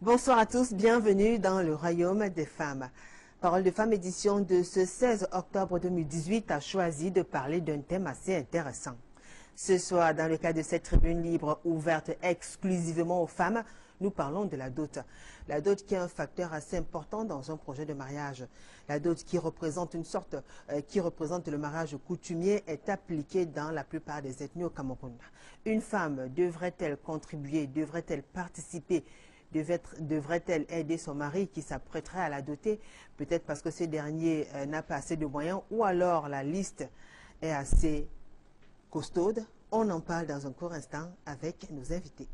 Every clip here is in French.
Bonsoir à tous, bienvenue dans le Royaume des femmes. Parole de Femmes édition de ce 16 octobre 2018 a choisi de parler d'un thème assez intéressant. Ce soir, dans le cadre de cette tribune libre ouverte exclusivement aux femmes, nous parlons de la dot. La dot qui est un facteur assez important dans un projet de mariage. La dot qui représente le mariage coutumier est appliquée dans la plupart des ethnies au Cameroun. Une femme devrait-elle contribuer, devrait-elle participer, devrait-elle aider son mari qui s'apprêterait à la doter, peut-être parce que ce dernier n'a pas assez de moyens, ou alors la liste est assez costaude? On en parle dans un court instant avec nos invités.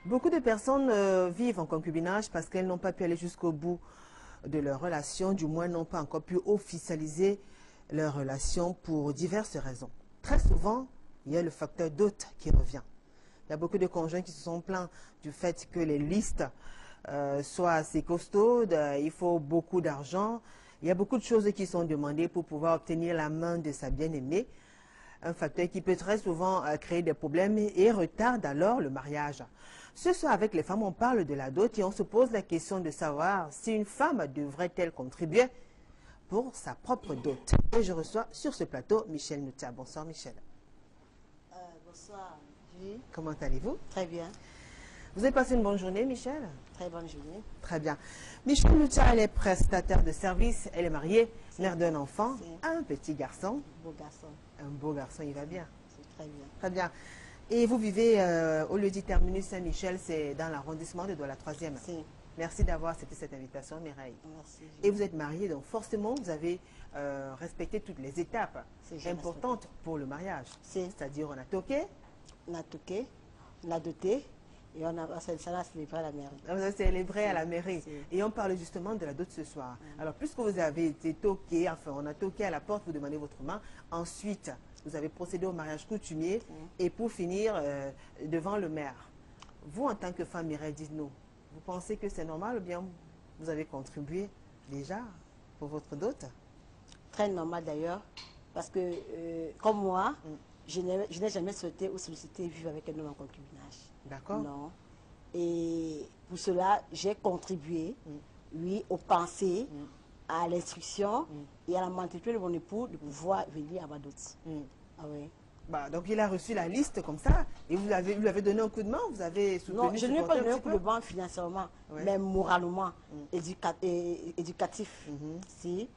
Beaucoup de personnes vivent en concubinage parce qu'elles n'ont pas pu aller jusqu'au bout de leur relation, du moins n'ont pas encore pu officialiser leur relation pour diverses raisons. Très souvent, il y a le facteur dot qui revient. Il y a beaucoup de conjoints qui se sont plaints du fait que les listes soient assez costaudes, il faut beaucoup d'argent. Il y a beaucoup de choses qui sont demandées pour pouvoir obtenir la main de sa bien-aimée. Un facteur qui peut très souvent créer des problèmes et retarde alors le mariage. Ce soir, avec les femmes, on parle de la dot et on se pose la question de savoir si une femme devrait-elle contribuer pour sa propre dot. Et je reçois sur ce plateau Michel Noutia. Bonsoir Michel. Bonsoir, Julie. Comment allez-vous? Très bien. Vous avez passé une bonne journée, Michel? Très bonne journée. Très bien. Michel Noutia, elle est prestataire de service, elle est mariée, mère d'un enfant, un petit garçon. Beau garçon. Un beau garçon, il va bien. C'est très bien. Très bien. Et vous vivez au lieu dit terminus Saint-Michel, c'est dans l'arrondissement de Douala 3e. Si. Merci d'avoir accepté cette invitation, Mireille. Merci. Julie. Et vous êtes mariée, donc forcément, vous avez respecté toutes les étapes importantes pour le mariage. C'est-à-dire, on a toqué. On a toqué, on a doté et on a célébré à la mairie. On a célébré à la mairie. Et on parle justement de la dot ce soir. Alors, puisque vous avez été toqué, enfin, on a toqué à la porte, vous demandez votre main. Ensuite, vous avez procédé au mariage coutumier. Et pour finir, devant le maire. Vous, en tant que femme, Mireille, dites-nous, vous pensez que c'est normal ou bien vous avez contribué déjà pour votre dot? Très normal d'ailleurs, parce que comme moi, je n'ai jamais souhaité ou sollicité vivre avec un homme en concubinage. D'accord. Non. Et pour cela, j'ai contribué, oui, aux pensées, à l'instruction et à la mentalité de mon époux de pouvoir venir à ma dot. Ah oui. Bah, donc il a reçu la liste comme ça et vous lui avez donné un coup de main, vous avez soutenu? Non, je ne lui ai pas donné un coup de main financièrement, mais moralement, éducatif. Si.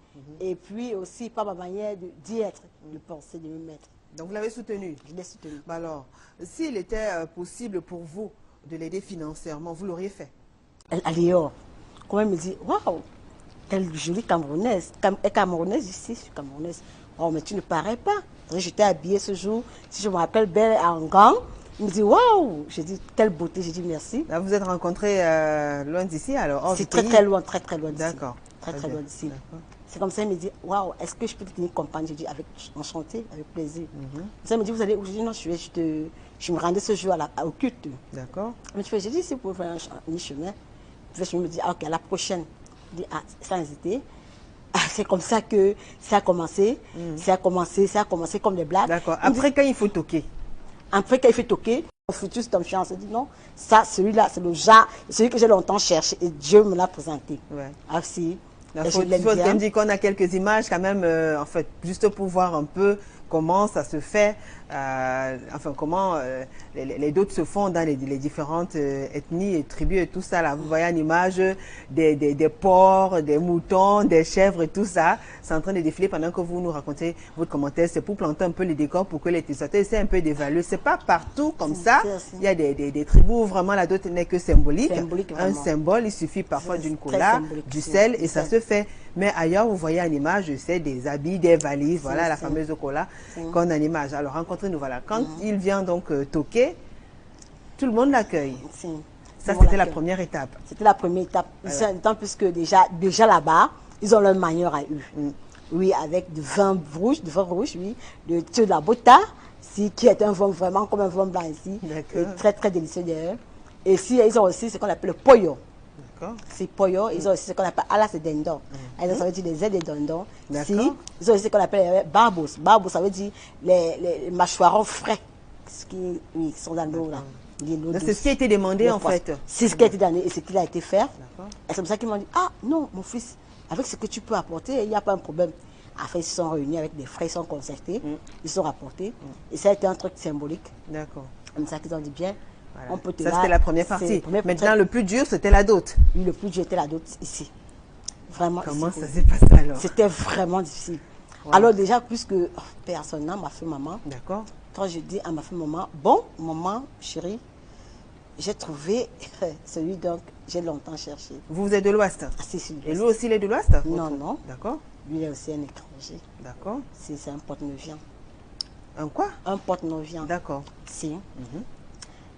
Et puis aussi par ma manière d'y être, de penser, de me mettre. Donc vous l'avez soutenu? Je l'ai soutenu. Bah alors, s'il était possible pour vous de l'aider financièrement, vous l'auriez fait? Elle quand même me dit, waouh, quelle jolie Camerounaise. Elle est Camerounaise ici, je suis Camerounaise. Oh, mais tu ne parais pas. J'étais habillée ce jour, si je me rappelle, belle en gants. Il me dit, waouh, j'ai dit, quelle beauté, j'ai dit merci. Là, vous êtes rencontrés loin d'ici alors? C'est très loin, très loin d'ici. D'accord. Très loin d'ici. C'est comme ça, il me dit, waouh, est-ce que je peux te tenir compagnie? J'ai dit, avec enchanté, avec plaisir. Ça me dit, vous allez où? J'ai dit, non, je me rendais ce jour au culte. D'accord. Mais j'ai dit, si vous pouvez faire un chemin. Je me dis, ah, ok, à la prochaine. Je dis, ah, sans hésiter. Ah, c'est comme ça que ça a commencé. Ça a commencé comme des blagues. D'accord. Après, quand il faut toquer? Après, quand il faut toquer, on fait juste comme chien. On se dit, non, ça, celui-là, c'est le genre, celui que j'ai longtemps cherché et Dieu me l'a présenté. Ouais. Ah, si. Il faut quand dire qu'on a quelques images quand même, en fait, juste pour voir un peu comment ça se fait, enfin comment les dots se font dans les différentes ethnies et tribus et tout ça. Là, vous voyez une image des porcs, des moutons, des chèvres et tout ça. C'est en train de défiler pendant que vous nous racontez votre commentaire. C'est pour planter un peu les décors pour que les téléspectateurs essaient un peu d'évaluer. C'est pas partout comme ça. Il y a des tribus où vraiment la dot n'est que symbolique. Un symbole, il suffit parfois d'une collare, du sel et ça se fait. Mais ailleurs, vous voyez en image, c'est des habits, des valises, voilà la fameuse cola qu'on a en image. Alors, rencontrez-nous, voilà. Quand il vient donc toquer, tout le monde l'accueille. Ça, c'était la première étape. C'était la première étape. D'autant plus que déjà là-bas, ils ont leur manière à eux. Oui, avec du vin rouge, oui, de la bota, qui est un vin vraiment comme un vin blanc ici. Très, très délicieux d'ailleurs. Et ici, ils ont aussi ce qu'on appelle le pollo. C'est pollo, ils ont aussi ce qu'on appelle alas de dindon. Ça veut dire les ailes de dindon. Ils ont aussi ce qu'on appelle barbos. Barbos, ça veut dire les mâchoirons frais. qui sont dans l'eau là. C'est ce qui a été demandé en fait. C'est ce qui a été donné et ce qu'il a été fait. Et c'est comme ça qu'ils m'ont dit, ah non, mon fils, avec ce que tu peux apporter, il n'y a pas un problème. Après, ils se sont réunis avec des frères, ils sont concertés, ils sont rapportés. Et ça a été un truc symbolique. D'accord. Comme ça qu'ils ont dit, bien, on peut te ça, c'était la première partie. Maintenant, le plus dur, c'était la dot. Oui, le plus dur, c'était la dot ici. Vraiment. Comment ça s'est passé alors? C'était vraiment difficile. Wow. Alors déjà, puisque personne m'a fait maman. D'accord. Quand je dis à ma fille maman, bon, maman, chérie, j'ai trouvé celui donc j'ai longtemps cherché. Vous êtes de l'Ouest? C'est sûr. Et lui aussi, il est de l'Ouest? Non, non. D'accord. Lui, il est aussi un étranger. D'accord. C'est un porte-neuvien. Un quoi? Un porte-neuvien. D'accord. Si.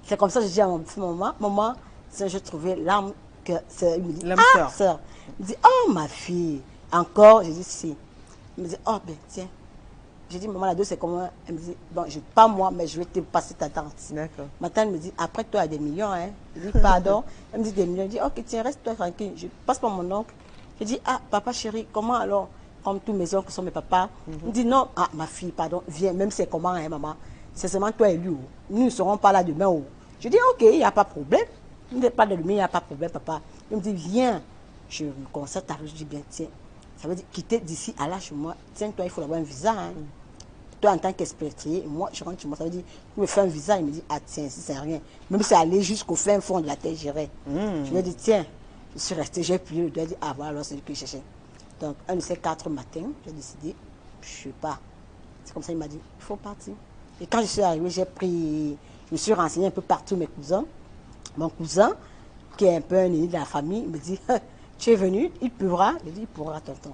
C'est comme ça que je dis à ma fille maman, maman, j'ai trouvé l'âme que... Il me dit, ah, sœur. Il me dit, oh, ma fille. Encore, je dis, si. Il me dit, oh, ben, tiens. J'ai dit, maman, la deux, c'est comment? Elle me dit, bon, pas moi, mais je vais te passer ta tante. D'accord. Ma tante me dit, après toi, il y a des millions, hein. Je dis, pardon. Elle me dit, des millions. Je dis, ok, tiens, reste-toi tranquille. Je passe par mon oncle. Je dis, ah, papa chéri, comment alors? Comme tous mes oncles sont mes papas. Il me dit, non, ah, ma fille, pardon, viens, même c'est comment, hein, maman. C'est seulement toi et lui. Nous ne serons pas là demain. Je dis, ok, il n'y a pas de problème. Il n'est pas de demain, il n'y a pas de problème, papa. Il me dit, viens. Je me concerte avec lui, je dis, bien, tiens. Ça veut dire quitter d'ici à là chez moi. Tiens, toi, il faut avoir un visa. Hein. Toi, en tant qu'expatrié, moi, je rentre chez moi. Ça veut dire, tu me fais un visa. Il me dit, ah, tiens, si c'est rien. Même si c'est aller jusqu'au fin fond de la terre, j'irai. Je lui ai dit, tiens, je suis resté, j'ai plié. Je lui ai dit, ah, voilà, alors c'est lui que je cherchais. Donc, un de ces 4 matins, j'ai décidé, je ne sais pas. C'est comme ça, il m'a dit, il faut partir. Et quand je suis arrivé, je me suis renseigné un peu partout, mes cousins. Mon cousin, qui est un peu un aîné de la famille, il me dit, tu es venu, il pourra. Je dis, il pourra, tonton.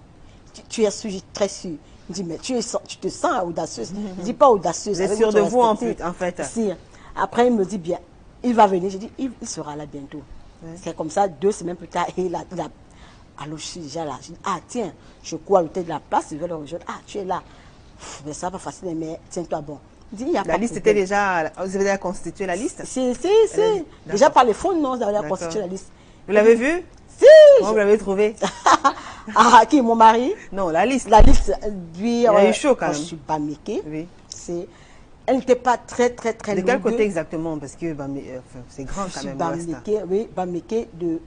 Tu es sûr, très sûr. Il me dit, mais tu te sens audacieuse. Je dis, pas audacieuse. Vous êtes sûr de vous en fait. Si. Après, il me dit, bien, il va venir. Je dis, il sera là bientôt. Ouais. C'est comme ça, 2 semaines plus tard, alors je suis déjà là. Je dis, ah tiens, je cours à l'hôtel de la place, je vais le rejoindre. Ah, tu es là. Mais ça va pas facile, mais tiens-toi bon. Dit, la liste était déjà, vous avez déjà constitué la liste? Si. Déjà par les fonds, non, vous avez déjà constitué la liste. Vous l'avez vu? Si. Comment vous l'avez trouvé? Ah, qui, mon mari? Non, la liste. La liste, lui, il a eu chaud quand même. Je suis bamiquée. Oui. Elle n'était pas très longue. De quel côté exactement? Parce que c'est grand quand même. Bamiquée, oui, bamiquée de,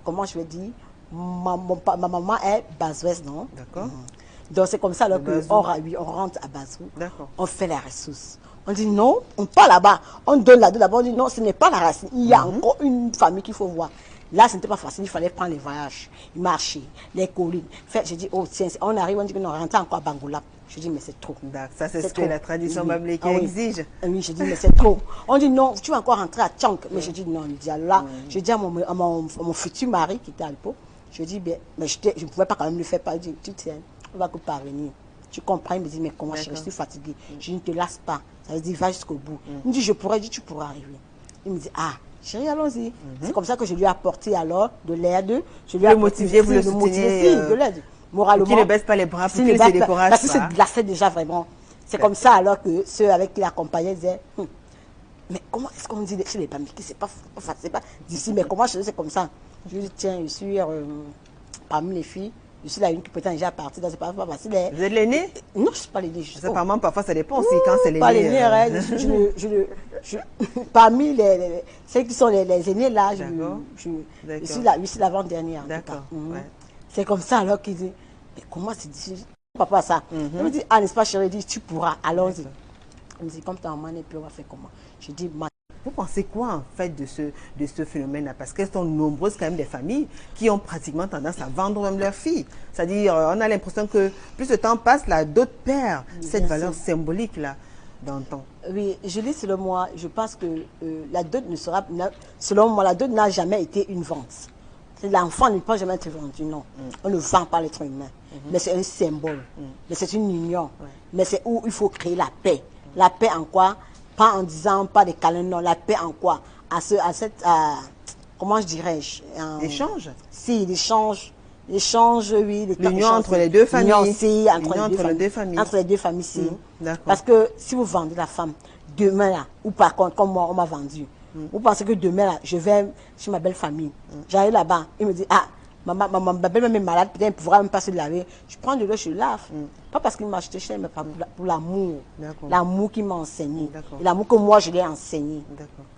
comment je vais dire, ma maman est Bas-Ouest, non? D'accord. Donc c'est comme ça alors qu'on rentre à Bazou, d'accord, on fait la ressource. On dit non, on part là-bas, on donne la deux là-bas, on dit non, ce n'est pas la racine. Il y a encore une famille qu'il faut voir. Là, ce n'était pas facile, il fallait prendre les voyages, marcher, les collines. J'ai dit, oh tiens, on arrive, on dit que nous rentrons encore à Bangoula. Je dis, mais c'est trop. Ça, c'est ce que la tradition babléque exige. Oui, je dis, mais c'est trop. On dit, non, tu vas encore rentrer à Tchank. Mais je dis, non, il dit, là, je dis à mon futur mari qui était à l'époque, je dis, bien, mais je ne pouvais pas quand même le faire. Je dis, tu tiens, on va que parvenir. Tu comprends? Il me dit, mais comment je suis fatiguée. Je ne te lasse pas. Ça veut dire, va jusqu'au bout. Il me dit, je pourrais, tu pourras arriver. Il me dit, ah, chérie, allons-y. C'est comme ça que je lui ai apporté alors de l'aide. Je lui ai motivé, vous le souteniez. De l'aide. Moralement. Qui ne baisse pas les bras, pour qu'il ne se décourage pas. Parce que c'est glacé déjà vraiment. C'est comme ça alors que ceux avec qui l'accompagnaient disaient, mais comment est-ce qu'on me dit chez les Bamiki, c'est pas d'ici, mais comment je sais comme ça? Je lui dis, tiens, je suis parmi les filles. Je suis la une qui peut être déjà partie, donc c'est pas facile. Vous êtes l'aînée? Non, je ne suis pas l'aînée. Apparemment, parfois, ça dépend aussi quand c'est l'aîné. Pas l'aînée, parmi ceux qui sont les aînés là, je suis l'avant-dernière. D'accord. C'est comme ça alors qu'il dit, mais comment c'est difficile? Papa, ça. Il me dit, ah, n'est-ce pas, chérie, il dit, tu pourras, allons-y. Il me dit, comme ta maman n'est plus, on va faire comment? Je dis, vous pensez quoi en fait de ce phénomène-là? Parce qu'elles sont nombreuses quand même des familles qui ont pratiquement tendance à vendre même leurs filles. C'est-à-dire, on a l'impression que plus le temps passe, la dot perd cette valeur symbolique-là dans le temps. Oui, je dis selon moi, je pense que la dot ne sera, selon moi, la dot n'a jamais été une vente. L'enfant ne peut jamais être vendu, non. On ne vend pas l'être humain. Mais c'est un symbole. Mais c'est une union. Mais c'est où il faut créer la paix. La paix en quoi? Pas en disant pas des câlins, non. La paix en quoi? Comment je dirais-je? Échange? Si, l'échange. L'échange, oui. L'union entre les deux familles. Entre les deux familles. Entre les deux familles, si. Parce que si vous vendez la femme, demain là, ou par contre, comme moi, on m'a vendu. Vous pensez que demain là, je vais chez ma belle famille. J'arrive là-bas, il me dit, ah, ma belle-mère est malade, peut-être elle ne pourra même pas se laver. Je prends de l'eau, je lave. Pas parce qu'il m'a acheté cher, mais pour l'amour. L'amour qu'il m'a enseigné. Et l'amour que moi, je l'ai enseigné.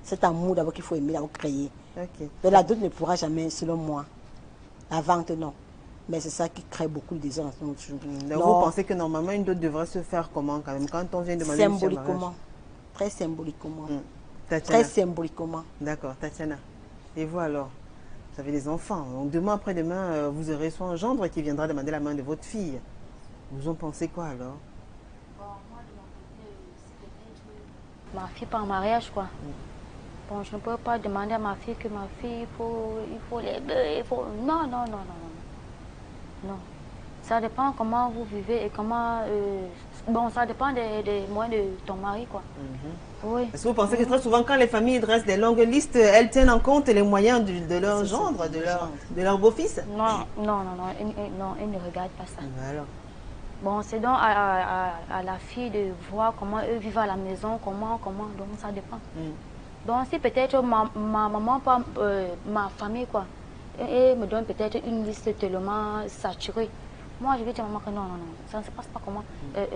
Cet amour d'abord qu'il faut aimer, d'abord créer. Mais la dot ne pourra jamais, selon moi. La vente, non. Mais c'est ça qui crée beaucoup de désordre. Donc vous pensez que normalement une dot devrait se faire comment quand même quand on vient demander symboliquement. Très symboliquement. Tatiana. Très symboliquement. D'accord, Tatiana. Et vous alors? Vous avez des enfants. Donc demain après-demain, vous aurez soit un gendre qui viendra demander la main de votre fille. Vous en pensez quoi alors? Bon, moi de mon côté, c'est peut-être ma fille par mariage quoi. Bon, je ne peux pas demander à ma fille que ma fille, il faut les bœufs, il faut... Non, non, non, non, non. Non. Ça dépend comment vous vivez et comment... Bon, ça dépend des moyens de ton mari, quoi. Oui. Est-ce que vous pensez que très souvent, quand les familles dressent des longues listes, elles tiennent en compte les moyens de leur gendre, de leur beau-fils? Non, non, non, non, ils ne regardent pas ça. Alors. Bon, c'est donc à la fille de voir comment eux vivent à la maison, comment, donc ça dépend. Donc si peut-être ma maman, pas ma famille, quoi, et me donne peut-être une liste tellement saturée, moi je vais dire à maman que non, non, non, ça ne se passe pas comment, de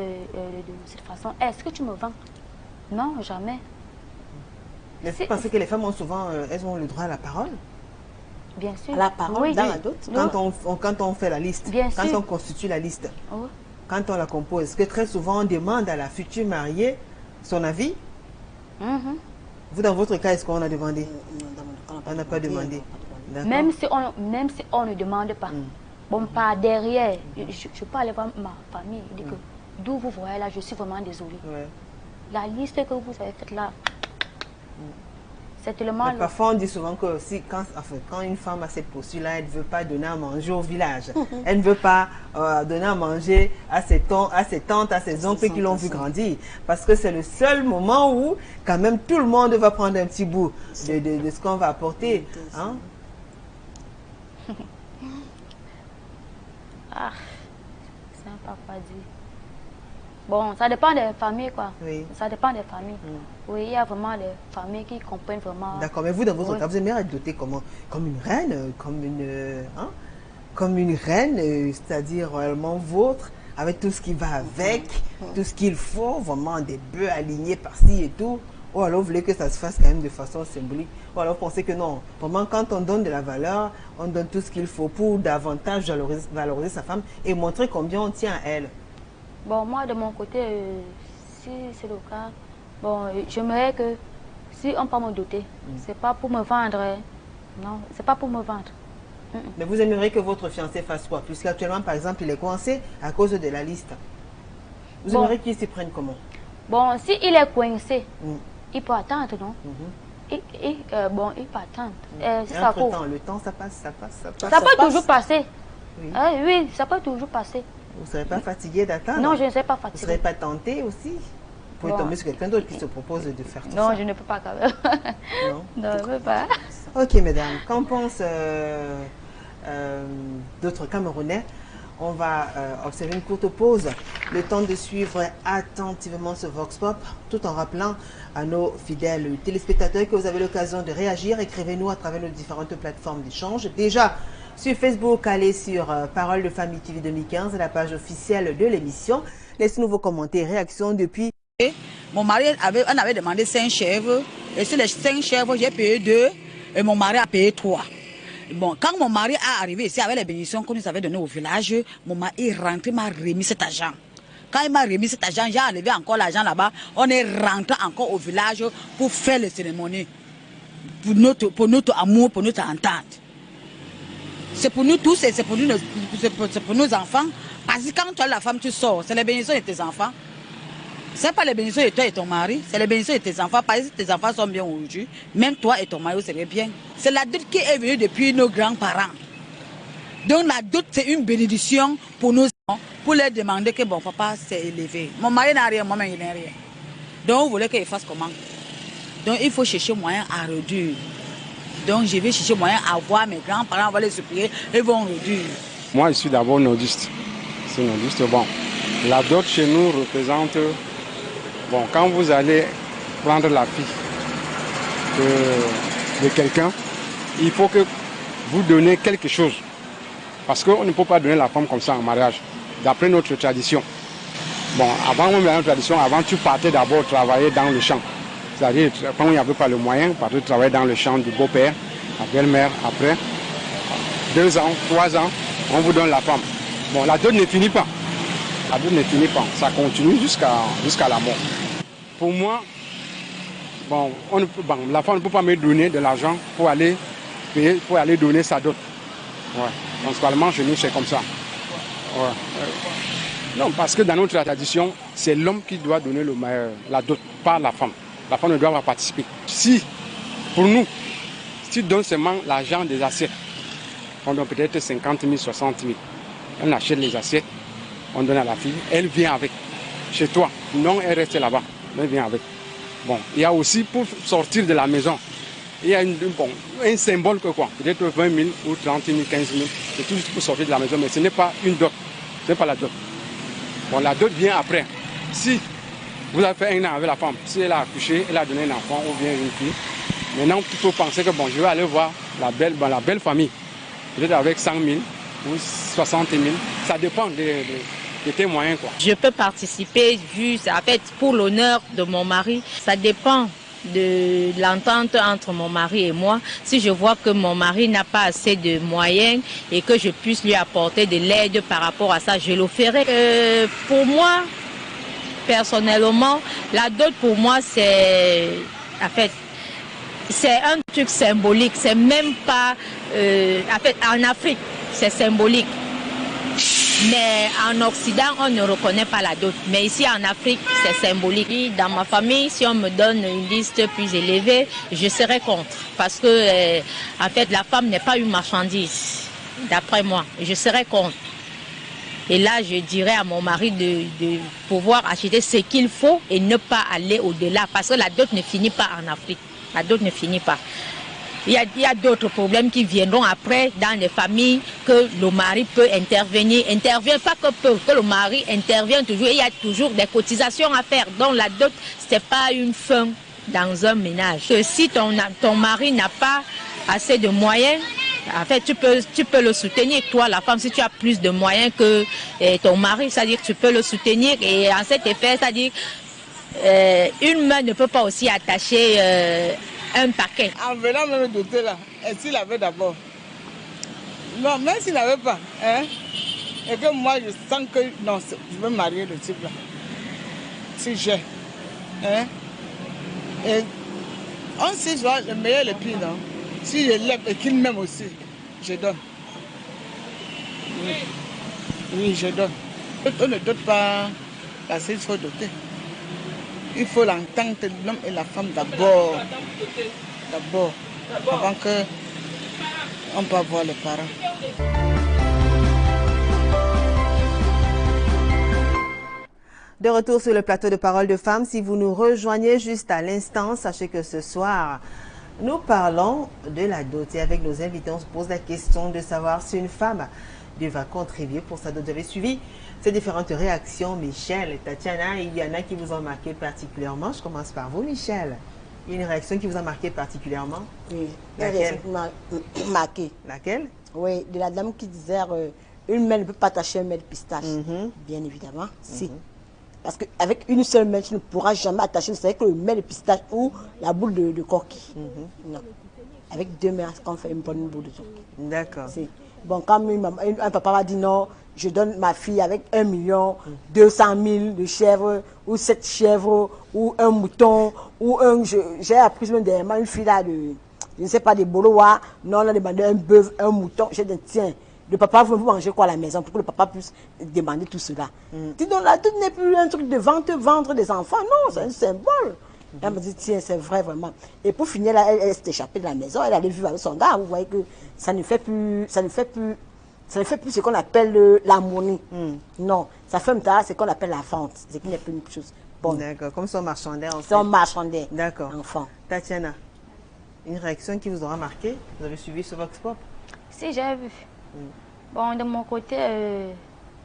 cette façon. Est-ce que tu me vends? Non, jamais. Mais vous pensez que les femmes ont souvent, elles ont le droit à la parole? Bien sûr. À la parole, oui. dans la dot? Quand on fait la liste, Bien quand sûr. on constitue la liste, Oui. quand on la compose, est-ce que très souvent on demande à la future mariée son avis? Vous, dans votre cas, est-ce qu'on a demandé? On n'a pas demandé. Même si on ne demande pas. Bon, par derrière, je peux aller voir ma famille et dire que d'où vous voyez là, je suis vraiment désolée. La liste que vous avez faite là, c'est tellement... Parfois, on dit souvent que quand une femme a cette posture-là, elle ne veut pas donner à manger au village. Elle ne veut pas donner à manger à ses tantes, à ses oncles qui l'ont vu grandir. Parce que c'est le seul moment où, quand même, tout le monde va prendre un petit bout de ce qu'on va apporter. Hein? Ah, c'est un papa dit. Bon, ça dépend des familles, quoi. Oui. Ça dépend des familles. Oui, il y a vraiment des familles qui comprennent vraiment. D'accord, mais vous, dans votre cas, vous aimeriez être dotée comment? Comme une reine, comme une reine, c'est-à-dire réellement vôtre, avec tout ce qui va avec, tout ce qu'il faut, vraiment des bœufs alignés par-ci et tout. Ou alors vous voulez que ça se fasse quand même de façon symbolique. Ou alors vous pensez que non, vraiment quand on donne de la valeur, on donne tout ce qu'il faut pour davantage valoriser sa femme et montrer combien on tient à elle. Bon, moi, de mon côté, si c'est le cas, bon, j'aimerais que si on peut me doter, c'est pas pour me vendre. Non, c'est pas pour me vendre. Mais vous aimeriez que votre fiancé fasse quoi? Puisqu'actuellement, par exemple, il est coincé à cause de la liste. Vous aimeriez qu'il s'y prenne comment? Bon, si il est coincé, il peut attendre, non? Bon, il peut attendre. Entre-temps, le temps, ça passe. Ça peut toujours passer. Oui. Oui, ça peut toujours passer. Vous ne serez pas fatigué d'attendre? Non, je ne serai pas fatigué. Vous ne serez pas tenté aussi? Vous pouvez tomber sur quelqu'un d'autre qui se propose de faire tout ça. Non, je ne peux pas quand même. Non? Non, je ne peux pas. Ok, mesdames. Qu'en pensent d'autres Camerounais? On va observer une courte pause, le temps de suivre attentivement ce Vox Pop, tout en rappelant à nos fidèles téléspectateurs que vous avez l'occasion de réagir. Écrivez-nous à travers nos différentes plateformes d'échange. Déjà, sur Facebook, allez sur Parole de Famille TV 2015, la page officielle de l'émission. Laissez-nous vos commentaires et réactions depuis... Mon mari on avait demandé 5 chèvres, et sur les 5 chèvres, j'ai payé 2, et mon mari a payé 3. Bon, quand mon mari est arrivé ici avec les bénédictions qu'on nous avait données au village, mon mari est rentré, m'a remis cet argent. Quand il m'a remis cet argent, j'ai enlevé encore l'argent là-bas. On est rentré encore au village pour faire les cérémonies. Pour notre amour, pour notre entente. C'est pour nous tous et c'est pour nos enfants. Parce que quand tu as la femme, tu sors. C'est les bénédictions de tes enfants. Ce n'est pas les bénédictions de toi et ton mari, c'est les bénédictions de tes enfants. Parce que tes enfants sont bien aujourd'hui, même toi et ton mari seraient bien. C'est la dot qui est venue depuis nos grands-parents. Donc la dot, c'est une bénédiction pour nos enfants, pour leur demander que bon, papa s'est élevé. Mon mari n'a rien, moi-même il n'a rien. Donc vous voulez qu'il fasse comment? Donc il faut chercher moyen à réduire. Donc je vais chercher moyen à voir mes grands-parents, on va les supplier, ils vont réduire. Moi, je suis d'abord nordiste. C'est nordiste, bon. La dot chez nous représente... Bon, quand vous allez prendre la fille de quelqu'un, il faut que vous donnez quelque chose. Parce qu'on ne peut pas donner la femme comme ça en mariage, d'après notre tradition. Bon, avant même la tradition, avant tu partais d'abord travailler dans le champ. C'est-à-dire, quand il n'y avait pas le moyen, partir travailler dans le champ du beau-père, la belle-mère, après 2 ans, 3 ans, on vous donne la femme. Bon, la dot ne finit pas. La dot ne finit pas. Ça continue jusqu'à la mort. Pour moi, bon, la femme ne peut pas me donner de l'argent pour aller payer, pour aller donner sa dot. Ouais. Principalement, chez nous, c'est comme ça. Ouais. Non, parce que dans notre tradition, c'est l'homme qui doit donner la dot, pas la femme. La femme ne doit pas participer. Si, pour nous, si tu donnes seulement l'argent des assiettes, on donne peut-être 50 000, 60 000. On achète les assiettes, on donne à la fille, elle vient avec. Chez toi, non, elle reste là-bas, elle vient avec. Bon, il y a aussi pour sortir de la maison, il y a un symbole que quoi, peut-être 20 000 ou 30 000, 15 000, c'est tout juste pour sortir de la maison, mais ce n'est pas une dot, ce n'est pas la dot. Bon, la dot vient après. Si vous avez fait 1 an avec la femme, si elle a accouché, elle a donné un enfant ou bien une fille, maintenant tu peux penser que bon, je vais aller voir la belle famille, peut-être avec 100 000 ou 60 000, ça dépend de tes moyens, quoi. Je peux participer, en fait, pour l'honneur de mon mari, ça dépend de l'entente entre mon mari et moi. Si je vois que mon mari n'a pas assez de moyens et que je puisse lui apporter de l'aide par rapport à ça, je le ferai. Pour moi, personnellement, la dot pour moi, c'est en fait, c'est un truc symbolique. C'est même pas, en fait, en Afrique, c'est symbolique. Mais en Occident, on ne reconnaît pas la dot. Mais ici en Afrique, c'est symbolique. Dans ma famille, si on me donne une liste plus élevée, je serai contre. Parce que, en fait, la femme n'est pas une marchandise, d'après moi. Je serai contre. Et là, je dirais à mon mari de pouvoir acheter ce qu'il faut et ne pas aller au-delà. Parce que la dot ne finit pas en Afrique. La dot ne finit pas. Il y a d'autres problèmes qui viendront après dans les familles que le mari peut intervenir. Intervient pas que le mari intervienne toujours. Il y a toujours des cotisations à faire. Donc la dot, ce n'est pas une fin dans un ménage. Si ton mari n'a pas assez de moyens, en fait, tu peux le soutenir. Toi, la femme, si tu as plus de moyens que ton mari, c'est-à-dire que tu peux le soutenir. Et en cet effet, c'est-à-dire une main ne peut pas aussi attacher un paquet. En venant me doter là, et s'il avait d'abord. Non, même s'il n'avait pas, hein, et que moi je sens que non, je veux marier le type là. Si j'ai, hein, et on sait soit le meilleur et le pire, non. Si je l'aime et qu'il m'aime aussi, je donne. Oui, je donne. On ne dote pas parce qu'il faut doter. Il faut l'entente de l'homme et la femme d'abord. D'abord, avant qu'on peut voir les parents. De retour sur le plateau de Parole de Femmes, si vous nous rejoignez juste à l'instant, sachez que ce soir, nous parlons de la dot. Et avec nos invités, on se pose la question de savoir si une femme devra contribuer pour sa dot. Vous avez suivi ces différentes réactions, Michel et Tatiana. Il y en a qui vous ont marqué particulièrement. Je commence par vous, Michel. Il y a une réaction qui vous a marqué particulièrement? Oui, laquelle? Marqué. Laquelle? Oui, de la dame qui disait une main ne peut pas attacher un main de pistache. Bien évidemment, si. Parce qu'avec une seule main, tu ne pourras jamais attacher, vous savez que le main de pistache ou la boule de coquille. Non. Avec 2 mains, on fait une bonne boule de coquille. D'accord. Bon, quand un papa m'a dit non, je donne ma fille avec 1 200 000 de chèvres, ou 7 chèvres, ou un mouton, ou j'ai appris même dernièrement une fille là de, je ne sais pas, des Bolowa, non, on a demandé un bœuf, un mouton, j'ai dit tiens, le papa veut manger quoi à la maison pour que le papa puisse demander tout cela. Dis donc là, tout n'est plus un truc de vendre des enfants, non, c'est un symbole. Elle me dit, tiens, c'est vrai, vraiment. Et pour finir, là, elle s'est échappée de la maison, elle allait vivre avec son gars. Vous voyez que ça ne fait plus ce qu'on appelle l'harmonie. Non, ça fait ce qu'on appelle la vente, ce qui n'est plus une chose bonne. D'accord, comme son marchandais, en fait. Son marchandais. D'accord. Enfant. Tatiana, une réaction qui vous aura marqué? Vous avez suivi ce Vox Pop? Si, j'ai vu. Bon, de mon côté,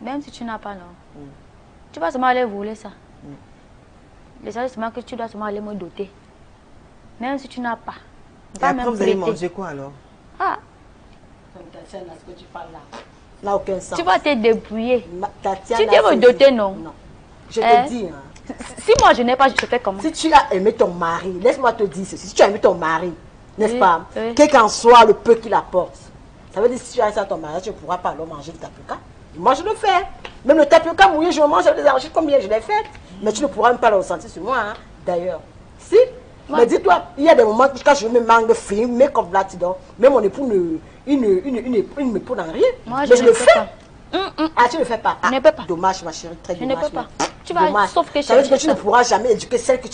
même si tu n'as pas, non, tu vas seulement aller voler ça. L'essentiel, c'est que tu dois seulement aller me doter. Même si tu n'as pas. Et après, vous allez manger quoi alors? Ah. Ce que tu parles là, n'a aucun sens. Tu vas te débrouiller. Tatiana, Tu dois me doter, non? Non. Je te dis, hein. Si moi je n'ai pas, je fais comment? Si tu as aimé ton mari, laisse-moi te dire ceci. Si tu as aimé ton mari, n'est-ce Oui, pas? oui. Quel qu'en soit le peu qu'il apporte, ça veut dire que si tu as ça à ton mariage, tu ne pourras pas alors manger le tapioca. Moi, je le fais. Même le tapioca mouillé, je le mange avec des arachides combien je l'ai fait. Mais tu ne pourras même pas le ressentir sur moi, hein, d'ailleurs. Si? Mais dis-toi, il y a des moments où quand je me manque de film, mais comme là, tu dors, même mon époux il ne me pose en rien. Moi, mais je je ne le fais fais. pas. Ah, tu ne le fais pas. Je ne peux pas. Dommage, ma chérie, très Je dommage. ne peux pas. mais Tu vas dommage. sauf que Ça veut dire que chercher tu ne ça. pourras jamais éduquer celle que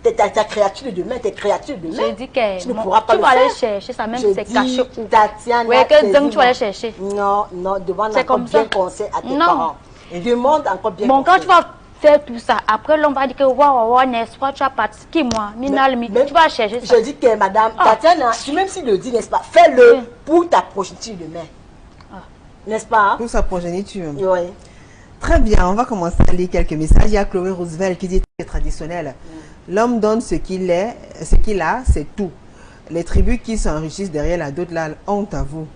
ta créature de demain, tes créatures de demain. Je dis que tu ne pourras pas tu le vas aller faire. chercher ça, même Je si c'est dis, caché où. Tatiana, Ouais, que donc tu vas aller quasiment. chercher. Non, non, demande C'est encore comme bien ça. conseil à tes Non. parents. Demande encore bien Bon, quand conseil. tu vas faire tout ça, après l'on va dire que waouh, n'est-ce pas, tu as parti, qui moi, Minalmi, Mais- tu vas chercher ça. Je dis que madame, Ah. Tatiana, même s'il le dit, n'est-ce pas, fais-le Oui. pour ta progéniture demain. Ah. N'est-ce pas? Pour sa progéniture. Oui. Très bien, on va commencer à lire quelques messages. Il y a Chloé Roosevelt qui dit que c'est traditionnel. L'homme donne ce qu'il a, c'est tout. Les tribus qui s'enrichissent derrière la dot, là, honte à vous.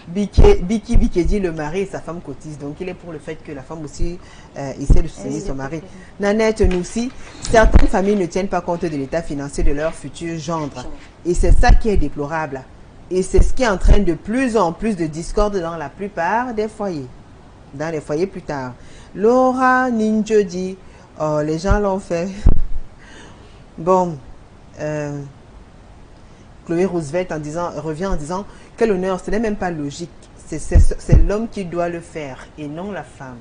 Biki dit le mari et sa femme cotisent. Donc il est pour le fait que la femme aussi essaie de soutenir son mari. Nanette Noussi, certaines familles ne tiennent pas compte de l'état financier de leur futur gendre. Et c'est ça qui est déplorable. Et c'est ce qui entraîne de plus en plus de discorde dans la plupart des foyers. Dans les foyers plus tard. Laura Ninja dit, oh, les gens l'ont fait. Bon, Chloé Roosevelt revient en disant, quel honneur, ce n'est même pas logique. C'est l'homme qui doit le faire et non la femme.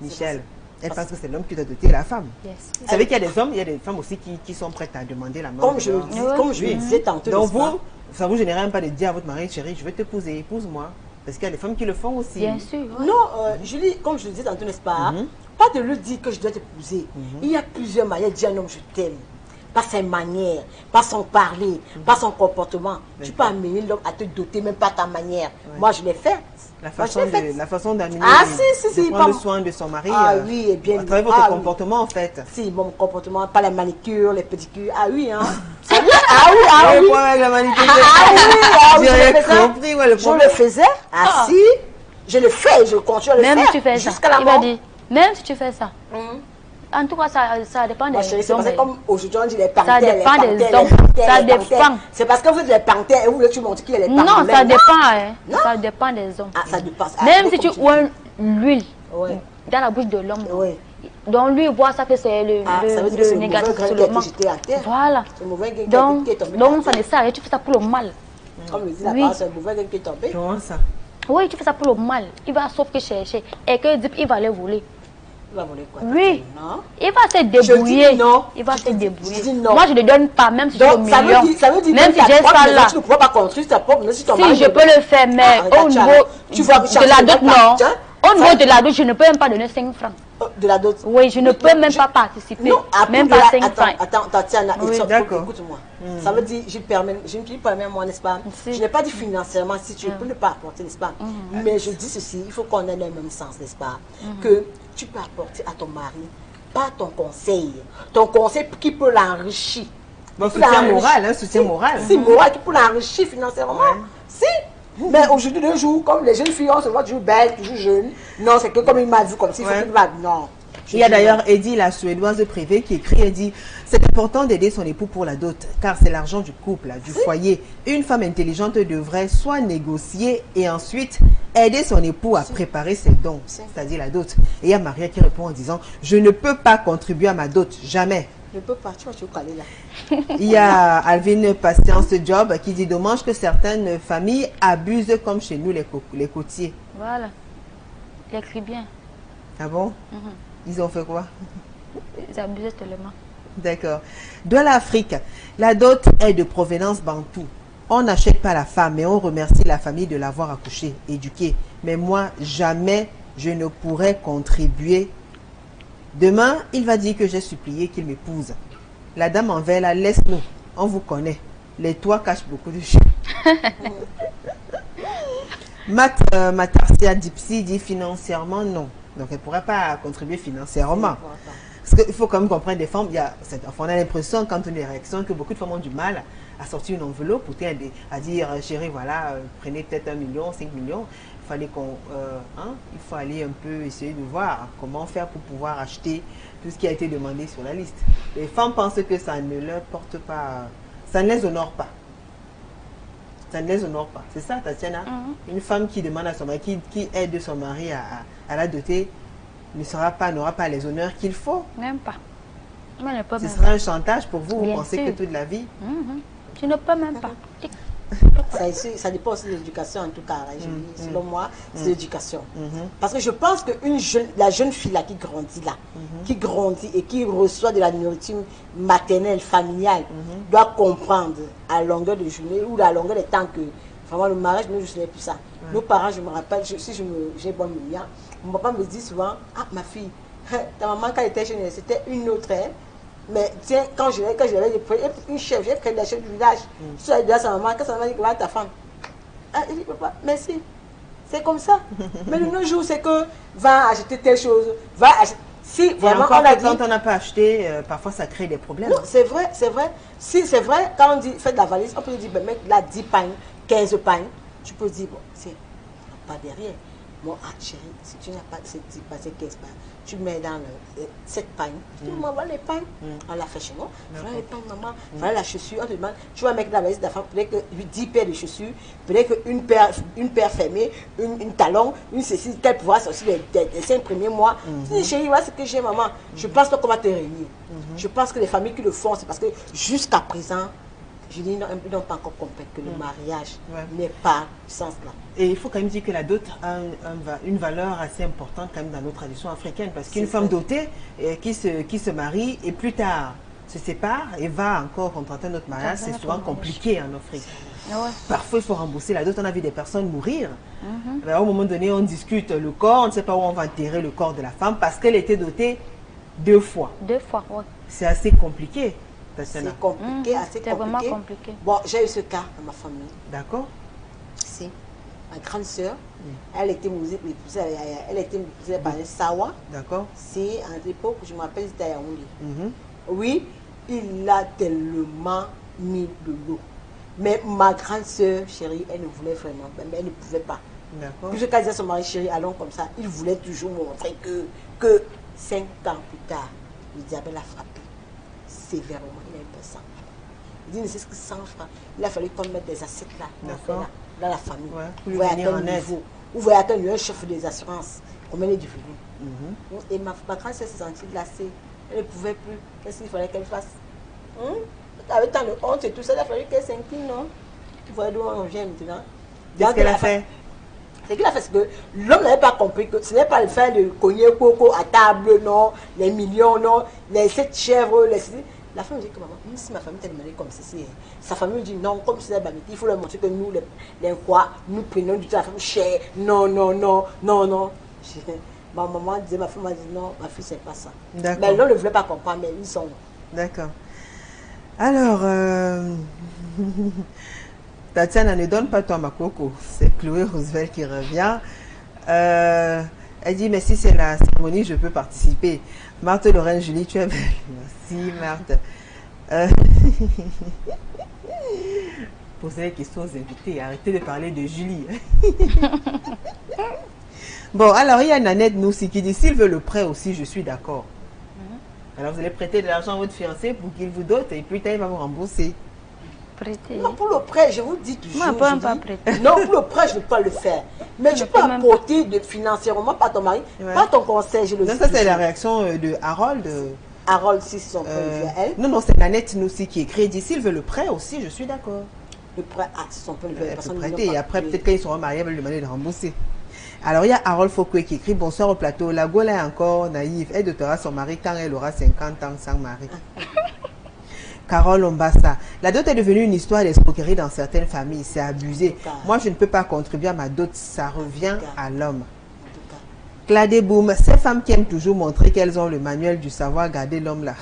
Michel, elle pense que c'est l'homme qui doit doter la femme. Yes. Vous savez qu'il y a des hommes, il y a des femmes aussi qui sont prêtes à demander la main. Comme de je, leur- comme je le disais tantôt. Donc n'est-ce pas? vous, ça vous génère même pas de dire à votre mari, chérie, je vais t'épouser, épouse-moi. Parce qu'il y a des femmes qui le font aussi. Bien sûr. ouais. Non, Julie, comme je le disais tantôt, n'est-ce pas? Pas de lui dire que je dois t'épouser. Il y a plusieurs manières de dire à un homme je t'aime. Pas ses manières, pas son parler, pas son comportement. Tu peux amener l'homme à te doter, même pas ta manière. Moi, je l'ai fait. La Moi, je l'ai fait. façon d'amener, Ah, de si, prendre pas- soin de son mari. Ah oui, et bien. À travers votre Ah oui. comportement, en fait. Si, mon comportement, pas les manicures, les pédicures. Ah oui, hein. Ah oui, ah Le oui. point avec la manicure. Ah oui, ah oui, J'ai je le rien faisais. compris, ouais, le Je problème. le faisais. Ah si, je le fais, je continue à le Même faire. si tu fais ça, jusqu'à la il va mort. dire, même si tu fais ça, en tout cas, ça dépend Ma chérie, des c'est hommes. parce que comme aujourd'hui on dit les panthères, dépend les des panthères, hommes. les panthères, Ça les panthères. dépend. C'est parce que vous êtes les panthères et vous voulez que tu montres qui est les panthères. Non, ça Mais dépend. Hein. Non. Ça dépend des hommes. Ah, ça dépend. Ah, Même donc, si tu comme oins l'huile Ouais. dans la bouche de l'homme, Ouais. donc lui voit ça que c'est le, Ah, ça veut dire que c'est le mauvais négatif grain qui a seulement. été jeté à terre. Voilà. C'est le mauvais grain Donc, qui est tombé donc à ça terre. ne sert à rien. Tu fais ça pour le mal. Comme le dit la Oui. parole, c'est le mauvais grain qui est tombé. Comment ça? Oui, tu fais ça pour le mal. Il va sauf que chercher. Et que Dip, il va les voler. Il va voler quoi? Oui. Non. Il va se débrouiller. dis non. Il va Je se dis- débrouiller. je dis non. Moi, je ne donne pas, même si j'ai le Donc, ça million. veut dire Même que si j'ai ça là. tu ne pourras pas construire ta propre maison si ton mari Si, je ne- peux le faire, mais Ah, au regarde, niveau tu vois, de la dot, non. Au niveau de la dot, je ne peux même pas donner 5 francs. De la dot. Oui, je ne peux même pas participer. Non, après Même de pas la- 5 francs. Attends, Tatiana, Oui, d'accord. écoute-moi. Ça veut dire, je ne dis pas même moi, n'est-ce pas? Si. Je n'ai pas dit financièrement si tu peux ne pas apporter, n'est-ce pas? Mais je dis ceci, il faut qu'on ait le même sens, n'est-ce pas? Que tu peux apporter à ton mari, pas ton conseil qui peut l'enrichir. Bon, Qui peut soutien l'enrichir. moral, hein, soutien moral. Si, moral, qui peut l'enrichir financièrement. Si. Mais aujourd'hui, de jours, comme les jeunes filles, on se voit toujours belles, toujours jeunes. Non, c'est que comme il m'a dit, comme si, il faut Ouais. qu'il va. Non. Je Il y a dis d'ailleurs Eddie, la suédoise privée, qui écrit, elle dit, c'est important d'aider son époux pour la dot, car c'est l'argent du couple, du foyer. Une femme intelligente devrait soit négocier et ensuite aider son époux à préparer ses dons, c'est-à-dire la dot. Et il y a Maria qui répond en disant, je ne peux pas contribuer à ma dot, jamais. Je ne peux pas, tu vas te caler là. Il y a Alvin Patience Job qui dit, dommage que certaines familles abusent comme chez nous les côtiers. Voilà. Il écrit bien. Ah bon? Ils ont fait quoi? Ils abusent tellement. D'accord. De l'Afrique, la dot est de provenance bantou. On n'achète pas la femme, mais on remercie la famille de l'avoir accouchée, éduquée. Mais moi, jamais je ne pourrais contribuer. Demain, il va dire que j'ai supplié qu'il m'épouse. La dame en verre, là, laisse-nous. On vous connaît. Les toits cachent beaucoup de choses. Matarcia Dipsy dit financièrement non. Donc elle ne pourrait pas contribuer financièrement. Parce qu'il faut quand même comprendre des femmes, on a l'impression quand on est réaction que beaucoup de femmes ont du mal à sortir une enveloppe pour à dire, chérie, voilà, prenez peut-être 1 million, 5 millions. Il faut aller un peu essayer de voir comment faire pour pouvoir acheter tout ce qui a été demandé sur la liste. Les femmes pensent que ça ne leur porte pas, ça ne les honore pas. Ça ne les honore pas. C'est ça, Tatiana? Une femme qui demande à son mari, qui aide son mari à la doter, n'aura pas les honneurs qu'il faut. Même pas. Ce sera un chantage pour vous. Vous pensez que toute la vie? Je ne peux même pas. Ça dépend aussi de l'éducation en tout cas. Selon moi, c'est l'éducation. Parce que je pense que la jeune fille là qui grandit qui grandit et qui reçoit de la nourriture maternelle, familiale, doit comprendre à longueur de journée ou à longueur de temps que vraiment le mariage, nous je ne sais plus ça. Nos parents, je me rappelle, si j'ai bonne mémoire, mon papa me dit souvent, ah ma fille, ta maman quand elle était jeune, c'était une autre. Mais tiens, quand je l'avais pris une chef, j'ai pris la chef du village. Je suis allée dire à sa maman, quand sa maman dit, voilà ta femme. Ah, il dit, papa, merci. C'est comme ça. Mais de nos jours, c'est que va acheter telle chose, va acheter. Si vraiment encore on a dit, quand on n'a pas acheté, parfois ça crée des problèmes. Non, c'est vrai, c'est vrai. Si c'est vrai, quand on dit faites la valise, on peut dire, ben, mec, là 10 pagnes, 15 pagnes. Tu peux dire, bon, c'est pas derrière. Bon, ah chérie, si tu n'as pas ces 10 pagnes, ces 15 pagnes, tu mets dans 7 pagnes. Tu m'envoies les pagnes. On l'a fait chez moi. Voilà les pagnes, maman. Voilà la chaussure. On te demande, tu vas mettre dans la valise de la femme, peut-être que 10 paires de chaussures, peut-être qu'une paire fermée, une talon, une ceci, qu'elle pourra sortir les 5 premiers mois. Tu dis, chérie, voilà ce que j'ai, maman. Je pense qu'on va te réunir. Je pense que les familles qui le font, c'est parce que jusqu'à présent, je dis non, ils n'ont pas encore compris que le mariage n'est pas ce sens-là. Et il faut quand même dire que la dot a une valeur assez importante quand même dans nos traditions africaines. Parce qu'une femme dotée qui se marie et plus tard se sépare et va encore contracter un autre mariage, c'est souvent compliqué en Afrique. Parfois, il faut rembourser la dot. On a vu des personnes mourir. Au moment donné, on discute le corps. On ne sait pas où on va enterrer le corps de la femme parce qu'elle était dotée 2 fois. 2 fois, oui. C'est assez compliqué. C'est compliqué, assez compliqué. Vraiment compliqué. Bon, j'ai eu ce cas dans ma famille. D'accord. Si. Ma grande sœur, elle était épousée par un Sawa. D'accord. C'est à l'époque, je me rappelle, c'était à Yaoundé. Oui, il a tellement mis de l'eau. Mais ma grande sœur, chérie, elle ne voulait vraiment pas, mais elle ne pouvait pas. D'accord. Puis quand disait à son mari, chérie, allons comme ça, il voulait toujours montrer que 5 ans plus tard, le diable l'a frappé sévèrement. Il a eu peur 100 francs. Il dit, ne c'est que 100 francs. Il a fallu qu'on mette des assiettes là, dans la famille. Vous voyez à quel niveau. Vous voyez à quel niveau un chef des assurances, comment elle est devenue. Et ma grande sœur s'est sentie glacée. Elle ne pouvait plus. Qu'est-ce qu'il fallait qu'elle fasse? Avec tant de honte et tout ça, il a fallu qu'elle s'incline, non? Vous voyez d'où on vient maintenant. Qu'est-ce qu'elle a fait? Ce qu'il a fait, c'est que l'homme n'avait pas compris que ce n'est pas le fait de cogner coco à table, non, les millions, non, les 7 chèvres, La femme dit que maman, même si ma famille t'a demandé comme ceci, sa famille dit non, comme c'est la babité, il faut leur montrer que nous, les quoi, nous prenons du temps à la femme cher. Non. Ma maman disait, ma femme m'a dit non, ma fille, c'est pas ça. Mais l'homme ne voulait pas comprendre, mais ils sont. D'accord. Alors, Tatiana, ne donne pas toi ma coco. C'est Chloé Roosevelt qui revient. Elle dit, mais si c'est la cérémonie, je peux participer. Marthe Lorraine Julie, tu es belle. Merci, Marthe. Posez les questions aux invités. Arrêtez de parler de Julie. Bon, alors, il y a Nanette Noussi qui dit, s'il veut le prêt aussi, je suis d'accord. Alors, vous allez prêter de l'argent à votre fiancé pour qu'il vous dote et puis, il va vous rembourser. Prêter. Non, pour le prêt, je vous dis toujours. Moi, je ne peux pas prêter. Non, pour le prêt, je ne peux pas le faire. Mais tu peux apporter financièrement par ton mari, par ton conseil, je le sais. Ça, c'est la réaction de Harold. Harold, si c'est son point de vue à elle. Non, c'est Nanette Noussi qui écrit. Elle dit, s'il veut le prêt aussi, je suis d'accord. Le prêt, c'est son point de vue. Elle peut prêter et après, peut-être quand ils seront mariés, elle va lui demander de rembourser. Alors, il y a Harold Foucault qui écrit, bonsoir au plateau. La Gaule est encore naïve. Elle dotera son mari quand elle aura 50 ans sans mari. Carole Ombassa. La dot est devenue une histoire d'escroquerie dans certaines familles. C'est abusé. Moi, je ne peux pas contribuer à ma dot. Ça revient à l'homme. Cladé Boum. Ces femmes qui aiment toujours montrer qu'elles ont le manuel du savoir garder l'homme là.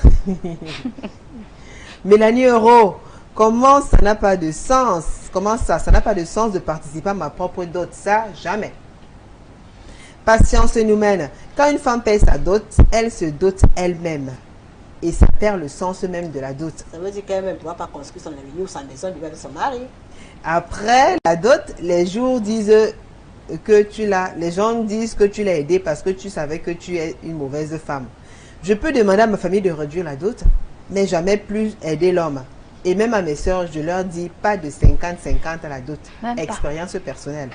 Mélanie Euro. Comment ça n'a pas de sens? Comment ça? Ça n'a pas de sens de participer à ma propre dot. Ça, jamais. Patience nous mène. Quand une femme paye sa dot, elle se dote elle-même. et ça perd le sens même de la dot. Ça veut dire qu'elle-même ne pourra pas construire son avenir ou sa maison avec son mari. Après la dot, les gens disent que les gens disent que tu l'as aidé parce que tu savais que tu es une mauvaise femme. Je peux demander à ma famille de réduire la dot, mais jamais plus aider l'homme. Et même à mes soeurs, je leur dis pas de 50-50 à la dot. Expérience personnelle.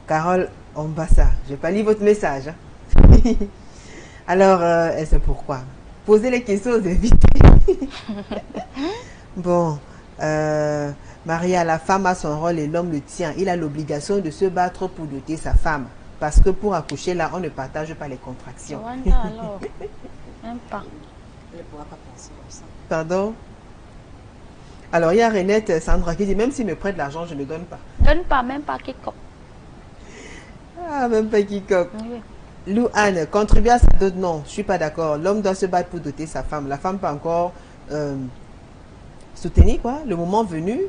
Carole Ombassa, je n'ai pas lu votre message. Hein. Alors, c'est pourquoi. Posez les questions aux invités. Bon, Maria, la femme a son rôle et l'homme le tient. Il a l'obligation de se battre pour doter sa femme. Parce que pour accoucher, là, on ne partage pas les contractions. Alors, même pas. Elle ne pourra pas penser comme ça. Pardon? Alors, il y a Renette Sandra qui dit, même s'il me prête l'argent, je ne donne pas. Donne pas, même pas quiconque. Ah, même pas quiconque. Oui. Lou Anne, contribuer à sa dot, non, je ne suis pas d'accord. L'homme doit se battre pour doter sa femme. La femme peut encore soutenir, quoi, le moment venu,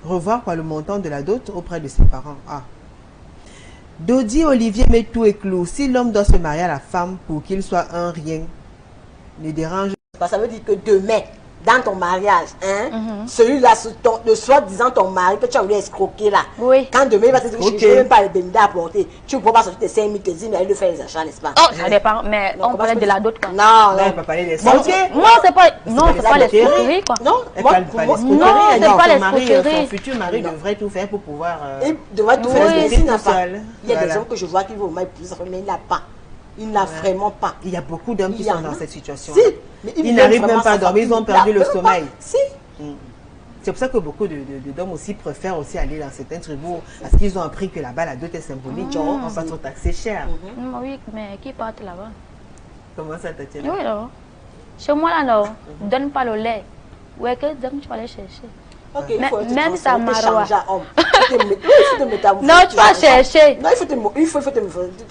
revoir quoi, le montant de la dot auprès de ses parents. Ah. Dodi Olivier met tout éclos. Si l'homme doit se marier à la femme pour qu'il soit un rien, ne dérange pas. Ça veut dire que demain, dans ton mariage, hein, celui-là, le soi-disant ton mari que tu as voulu escroquer là, oui. Quand demain il va te dire, je ne veux même pas le bénédicts à apporter, tu ne peux pas sortir tes 5 000, tes 10 000, aller le faire les achats, n'est-ce pas? Oh, ça dépend, mais on parlait de la dot quoi. Non, on peut parler des moi, c'est pas, non, c'est pas l'escroquerie quoi. Non, non, c'est pas l'escroquerie. Son futur mari devrait tout faire pour pouvoir... Il devrait tout faire, mais s'il n'a pas. Il y a des Voilà. hommes que je vois qui vont vraiment épouser, mais il n'a pas. Il n'a vraiment pas. Il y a beaucoup d'hommes qui sont dans cette situation. Si, mais ils n'arrivent même pas à dormir, ils ont perdu le sommeil. Si. C'est pour ça que beaucoup d'hommes aussi préfèrent aussi aller dans certaines tribus parce qu'ils ont appris que là-bas la dot est symbolique. On va trop taxer cher. Oui, mais qui part là-bas? Comment ça, Tatiana? Oui, non. Chez moi là, non. Donne pas le lait. Ouais, que donc tu vas aller chercher. Okay, même ça marois. Non, tu vas chercher. Non, il faut te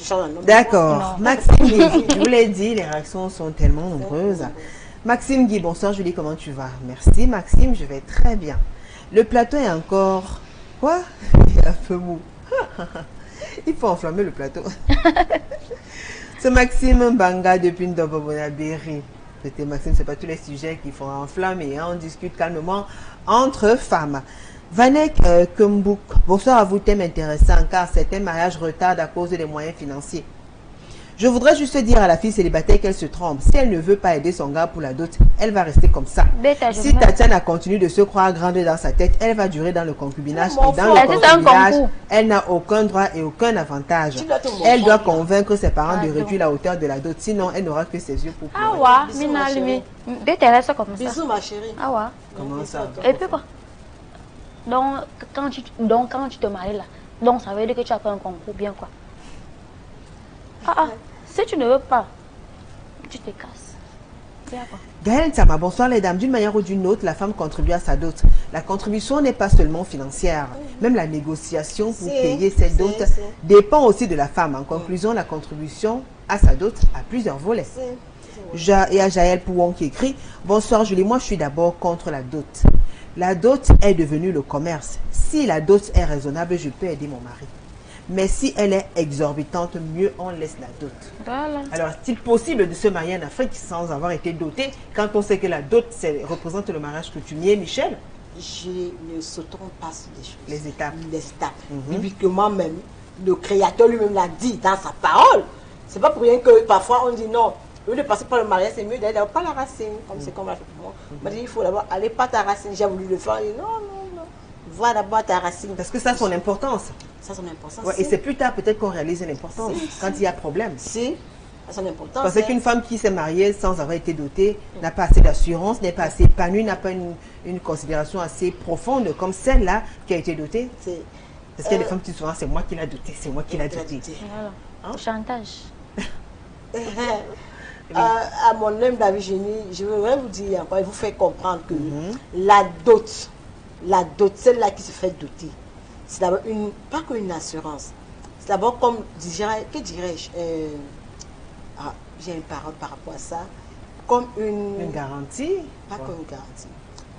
changer un homme. D'accord. Maxime Guy, je vous l'ai dit, les réactions sont tellement nombreuses. Maxime Guy, bonsoir Julie, comment tu vas? Merci Maxime, je vais très bien. Le plateau est encore... Quoi? Il est un peu mou. Il faut enflammer le plateau. C'est Maxime Banga depuis Ndobobonabiri. C'était Maxime, c'est pas tous les sujets qu'il faut enflammer. Hein? On discute calmement entre femmes. Vanek Kumbouk, bonsoir à vous, thème intéressant car certains mariages retardent à cause des moyens financiers. Je voudrais juste dire à la fille célibataire qu'elle se trompe. Si elle ne veut pas aider son gars pour la dot, elle va rester comme ça. Si Tatiana continue de se croire grande dans sa tête, elle va durer dans le concubinage. Et dans le concubinage, elle n'a aucun droit et aucun avantage. Elle doit convaincre ses parents de réduire la hauteur de la dot, sinon elle n'aura que ses yeux pour pleurer. Ah ouais, bisous ma chérie. Ah ouais. Comment ça? Et puis quoi? Donc quand tu te maries là, donc ça veut dire que tu as fait un concours bien quoi. Si tu ne veux pas, tu te casses. Gaël Tama, bonsoir les dames. D'une manière ou d'une autre, la femme contribue à sa dot. La contribution n'est pas seulement financière. Même la négociation pour payer cette dot dépend aussi de la femme. En conclusion, la contribution à sa dot a plusieurs volets. Et à Jaël Pouon qui écrit, bonsoir Julie, moi je suis d'abord contre la dot. La dot est devenue le commerce. Si la dot est raisonnable, je peux aider mon mari. Mais si elle est exorbitante, mieux on laisse la dot. Voilà. Alors, est-il possible de se marier en Afrique sans avoir été doté quand on sait que la dot représente le mariage coutumier, Michel? Je ne sauterons pas sur des choses. Les étapes. Les étapes. Bibliquement même, le Créateur lui-même l'a dit dans sa parole. C'est pas pour rien que parfois on dit non. Au lieu de passer par le mariage, c'est mieux d'aller pas la racine, comme c'est comme la fait pour moi. On m'a dit il faut d'abord aller pas ta racine. J'ai voulu le faire. Non, non, non. Va d'abord ta racine. Parce que ça a son importance. Ça a son importance. Ouais, et c'est plus tard peut-être qu'on réalise l'importance, quand il y a problème. Si, ça a son importance. Parce qu'une femme qui s'est mariée sans avoir été dotée n'a pas assez d'assurance, n'est pas assez épanouie, n'a pas une considération assez profonde comme celle-là qui a été dotée. Parce qu'il y a des femmes qui disent souvent c'est moi qui l'ai dotée, c'est moi qui l'ai dotée. Voilà. Hein? Chantage. À mon homme David Génie, je voudrais vous dire encore, il vous fait comprendre que la dot, celle-là qui se fait doter, c'est d'abord pas qu'une assurance, c'est d'abord comme, que dirais-je, j'ai une parole par rapport à ça, comme une garantie. Pas comme une garantie.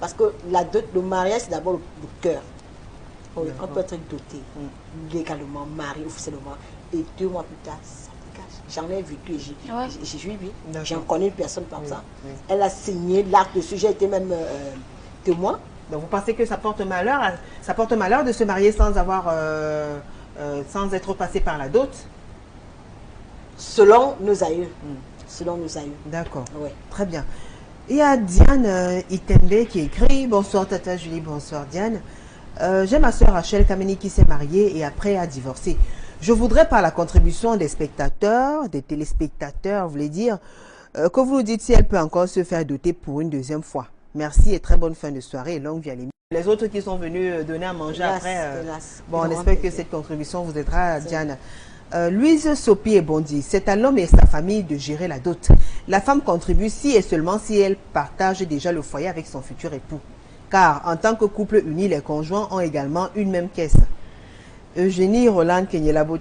Parce que la dot, le mariage, c'est d'abord le cœur. On peut être doté légalement, marié officiellement, et 2 mois plus tard, ça dégage. J'en ai vécu, j'ai vu, j'en D'accord. connais une personne comme ça. Oui. Elle a signé l'acte dessus, j'ai été même témoin. Donc vous pensez que ça porte malheur de se marier sans avoir, sans être passé par la dot? Selon nos aïeux. Selon nos aïeux. D'accord. Oui. Très bien. Il y a Diane Itembe qui écrit: bonsoir Tata Julie, bonsoir Diane. J'ai ma soeur Rachel Kameni qui s'est mariée et après a divorcé. Je voudrais par la contribution des spectateurs, des téléspectateurs, voulez dire, que vous nous dites si elle peut encore se faire doter pour une deuxième fois. Merci et très bonne fin de soirée et longue vie à l'émission. Les autres qui sont venus donner à manger après, bon, on espère que cette contribution vous aidera, Diane. Louise Sopi et Bondi, c'est à l'homme et sa famille de gérer la dot. La femme contribue si et seulement si elle partage déjà le foyer avec son futur époux. Car en tant que couple uni, les conjoints ont également une même caisse. Eugénie Roland Kenyelabot.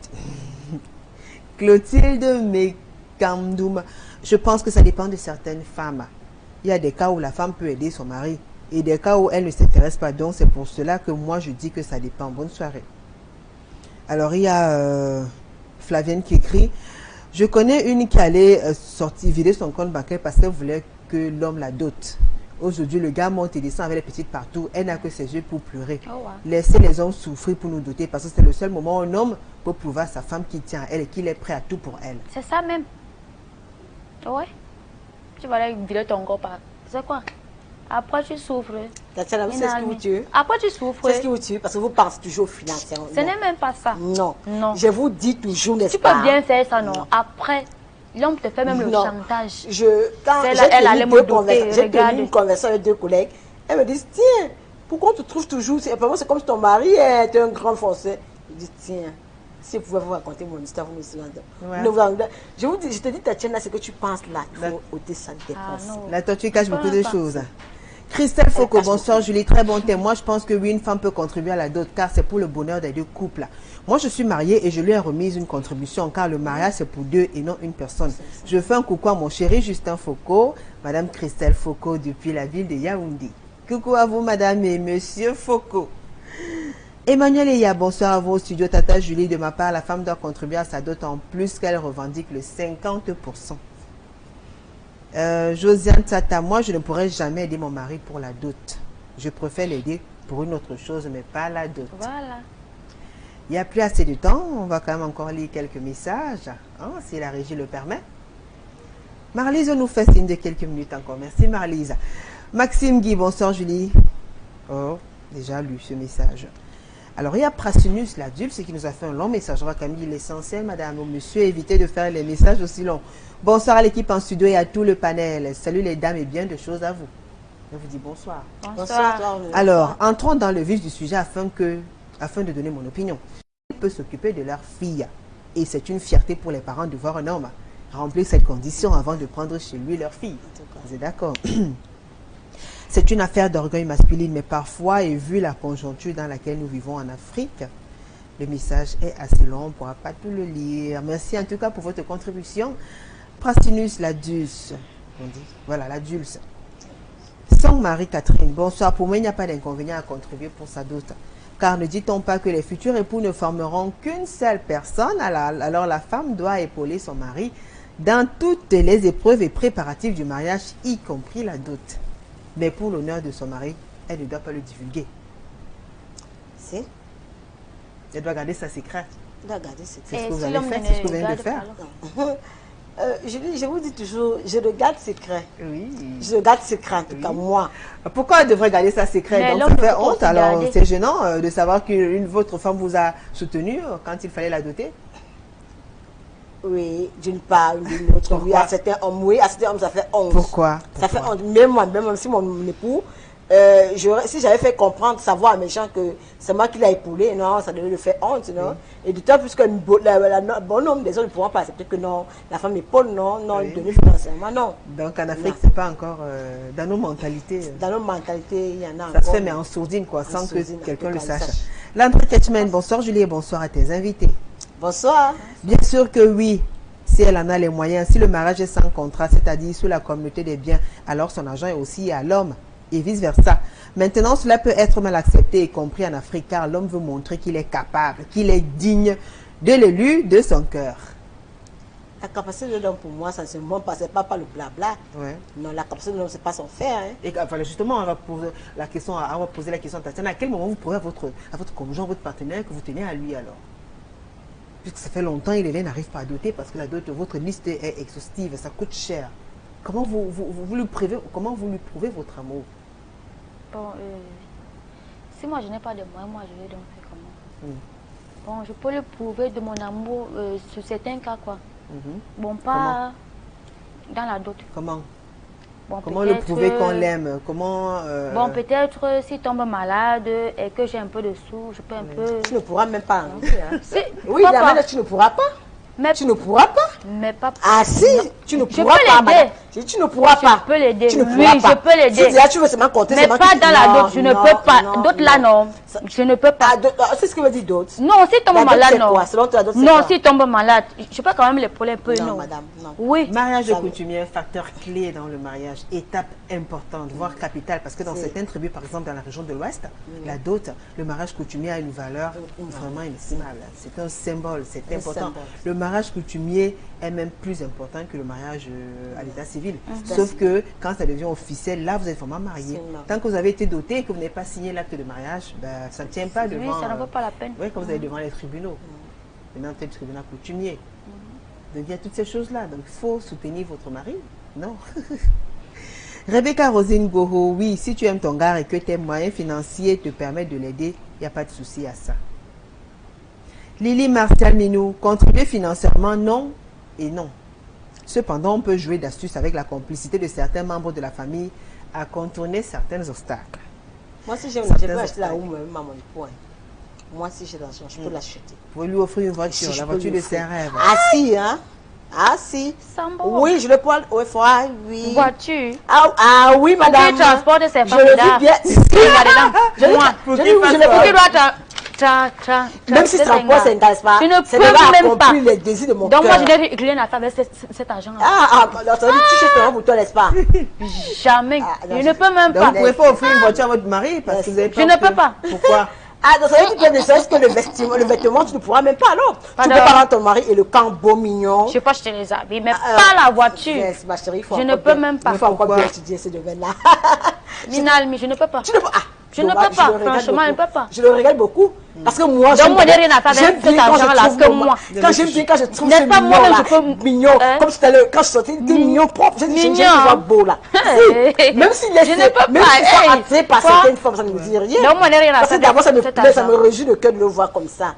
Clotilde Mekamdoum. Je pense que ça dépend de certaines femmes. Il y a des cas où la femme peut aider son mari et des cas où elle ne s'intéresse pas. Donc c'est pour cela que moi je dis que ça dépend. Bonne soirée. Alors il y a Flavienne qui écrit: je connais une qui allait vider son compte bancaire parce qu'elle voulait que l'homme la dote. Aujourd'hui, le gars monte et descend avec les petites partout. Elle n'a que ses yeux pour pleurer. Oh, wow. Laissez les hommes souffrir pour nous doter parce que c'est le seul moment où un homme peut prouver à sa femme qu'il tient à elle et qu'il est prêt à tout pour elle. C'est ça même. Ouais. Tu vas aller vider ton corps par. C'est quoi? Après, tu souffres. Tatiana, vous savez ce qui vous tue? Après, tu souffres. C'est ce qui vous tue parce que vous pensez toujours financièrement. Ce n'est même pas ça. Non. Non. Je vous dis toujours, n'est-ce Tu pas? peux bien faire ça, non? Non. Après, l'homme te fait même le chantage. Quand Elle j'ai allait me doter, tenu regarde. une conversation avec deux collègues, elles me disent: tiens, pourquoi on te trouve toujours? C'est comme si ton mari était un grand Français. Je dis: tiens, si vous pouvez vous raconter mon histoire, vous me suivez. Ouais. Je te dis, Tatiana, ce que tu penses là, il faut ôter ça de tes pensées. La tortue cache beaucoup de choses. Christelle Foucault, bonsoir Julie, très bon thème. Moi je pense que oui, une femme peut contribuer à la dot car c'est pour le bonheur des deux couples. Moi je suis mariée et je lui ai remise une contribution car le mariage c'est pour deux et non une personne. Je fais un coucou à mon chéri Justin Foucault, Madame Christelle Foucault depuis la ville de Yaoundé. Coucou à vous Madame et Monsieur Foucault. Emmanuel Eya, bonsoir à vous au studio Tata Julie. De ma part, la femme doit contribuer à sa dot en plus qu'elle revendique le 50%. Josiane Tata, moi je ne pourrais jamais aider mon mari pour la dot. Je préfère l'aider pour une autre chose, mais pas la dot. Voilà. Il n'y a plus assez de temps, on va quand même encore lire quelques messages, hein, si la régie le permet. Marlise nous fait signe de quelques minutes encore. Merci Marlise. Maxime Guy, bonsoir Julie. Oh, déjà lu ce message. Alors il y a Prasinus l'adulte qui nous a fait un long message. On va quand même dire l'essentiel, madame ou monsieur, évitez de faire les messages aussi longs. Bonsoir à l'équipe en studio et à tout le panel. Salut les dames et bien de choses à vous. Je vous dis bonsoir. Bonsoir. Alors, entrons dans le vif du sujet afin de donner mon opinion. Il peut s'occuper de leur fille. Et c'est une fierté pour les parents de voir un homme remplir cette condition avant de prendre chez lui leur fille. Vous êtes d'accord? C'est une affaire d'orgueil masculine, mais parfois, et vu la conjoncture dans laquelle nous vivons en Afrique, le message est assez long, on ne pourra pas tout le lire. Merci en tout cas pour votre contribution. Prastinus Ladus, on dit, voilà, l'adulce. Song Marie-Catherine, bonsoir. Pour moi, il n'y a pas d'inconvénient à contribuer pour sa dot. Car ne dit-on pas que les futurs époux ne formeront qu'une seule personne? Alors la femme doit épauler son mari dans toutes les épreuves et préparatifs du mariage, y compris la dot. Mais pour l'honneur de son mari, elle ne doit pas le divulguer. Si. Elle doit garder sa secret. Elle doit garder ses C'est ce Et que vous si avez l'homme fait, ne c'est ce que vous venez de garde faire. pas, Je vous dis toujours, je le garde secret. Oui. Je le garde secret, en tout cas, Oui. moi. Pourquoi elle devrait garder sa secret? Mais Donc l'homme ça ne fait peut honte. aussi Alors garder. c'est gênant de savoir que votre femme vous a soutenu quand il fallait la doter. Oui, d'une part, d'une autre. Oui, à certains hommes, ça fait honte. Pourquoi? Ça fait honte. Même moi, même si mon époux, si j'avais fait comprendre, savoir à mes gens que c'est moi qui l'ai épaulé, non, ça devait le faire honte, non. Oui. Et d'autant plus que le bon homme des autres ne pourront pas accepter que non, la femme épaule, non, Oui. il donne financièrement, non. Donc en Afrique, Non. c'est pas encore dans nos mentalités. Dans nos mentalités, il y en a Ça encore. se fait, mais en sourdine, quoi, sans que sourdine, quelqu'un le en tout cas, sache. le sache. Landry Ketchman, bonsoir Julie et bonsoir à tes invités. Bonsoir. Bien sûr que oui, si elle en a les moyens, si le mariage est sans contrat, c'est-à-dire sous la communauté des biens, alors son argent est aussi à l'homme et vice-versa. Maintenant, cela peut être mal accepté et compris en Afrique car l'homme veut montrer qu'il est capable, qu'il est digne de l'élu de son cœur. La capacité de l'homme, pour moi, ça ne se montre pas, c'est pas le blabla. Ouais. Non, la capacité de l'homme, c'est pas son faire. Hein. Et enfin, justement, on va poser la question à Tatiana. À quel moment vous prouvez à votre conjoint, votre partenaire, que vous tenez à lui alors? Puisque ça fait longtemps, Hélène n'arrive pas à doter parce que la dot, votre liste est exhaustive, ça coûte cher. Comment vous lui prouvez votre amour? Bon, si moi je n'ai pas de moyens, moi je vais donc faire comment? Bon, je peux le prouver de mon amour sur certains cas, quoi. Bon, pas dans la dot. Comment? Bon, comment le prouver qu'on l'aime? Comment Bon, peut-être s'il tombe malade et que j'ai un peu de sous, je peux un peu... Tu ne pourras même pas. Hein. Oui, tu ne pourras pas. Mais tu ne pourras pas. Mais pas. Ah si, tu ne pourras pas. Si tu ne pourras pas. Je peux l'aider. Tu ne pourras pas. Je peux l'aider. Si tu veux seulement compter, mais pas dans la dot. Je ne peux pas. D'autres là, non. Je ne peux pas. C'est ce que veut dire d'autres. Non, s'il tombe malade, non. Non, s'il tombe malade, je peux quand même l'épauler un peu, non. Non, madame, non. Oui. Mariage de coutumier, facteur clé dans le mariage, étape importante, voire capitale, parce que dans certaines tribus, par exemple dans la région de l'Ouest, la dot, le mariage coutumier a une valeur vraiment inestimable. C'est un symbole, c'est important. Le mariage coutumier est même plus important que le mariage à l'état civil. Sauf que quand ça devient officiel, là vous êtes vraiment marié. Tant que vous avez été doté et que vous n'avez pas signé l'acte de mariage, ben, ça ne tient pas devant... Oui, ça ne vaut pas la peine. Oui, quand vous allez devant les tribunaux. Maintenant, peut-être le tribunal coutumier. Donc il y a toutes ces choses-là. Donc il faut soutenir votre mari. Non. Rebecca Rosine Goho, oui, si tu aimes ton gars et que tes moyens financiers te permettent de l'aider, il n'y a pas de souci à ça. Lily Martial Minou, contribuer financièrement, non et non. Cependant, on peut jouer d'astuces avec la complicité de certains membres de la famille à contourner certains obstacles. Moi, si j'aime, je peux acheter la roue même à mon époux. Moi, si j'ai l'argent, je peux l'acheter. Vous pouvez lui offrir une voiture, la voiture de ses rêves. Ah si, hein? Ah si. Oui, je le peux. Oui, oui. Voiture. Ah oui, madame. Pour qu'il transporte ses femmes. Je le vis bien. Même si transport, ça n'intéresse pas. Je ne peux même pas. Les désirs de mon donc moi, je vais récupérer une affaire avec cet argent. Ah, ça veut dire que tu cherches pour toi, n'est-ce pas? Jamais. Je ne peux même pas. Vous ne pouvez pas offrir une voiture à votre mari parce que vous avez je ne peux pas. Pourquoi? Ah, donc ça veut dire que ne serait-ce que le vêtement, tu ne pourras même pas alors. Tu peux pas rendre ton mari et le camp beau mignon. Je peux acheter les habits, mais pas la voiture. Yes, ma chérie, je ne peux même pas. Il faut encore bien étudier ce domaine-là. Minalmi, je ne peux pas. Tu ne peux pas. Je ne peux pas, franchement, je ne peux pas. Je le regrette beaucoup. Parce que moi, j'aime bien quand je trouve mignon, comme c'était quand je sortais, il était mignon, propre, j'ai dit, je vois beau là. Même s'il est, même si ça attiré par certaines femmes, ça ne me dit rien. Parce que d'abord, ça me réjouit le cœur de le voir comme ça.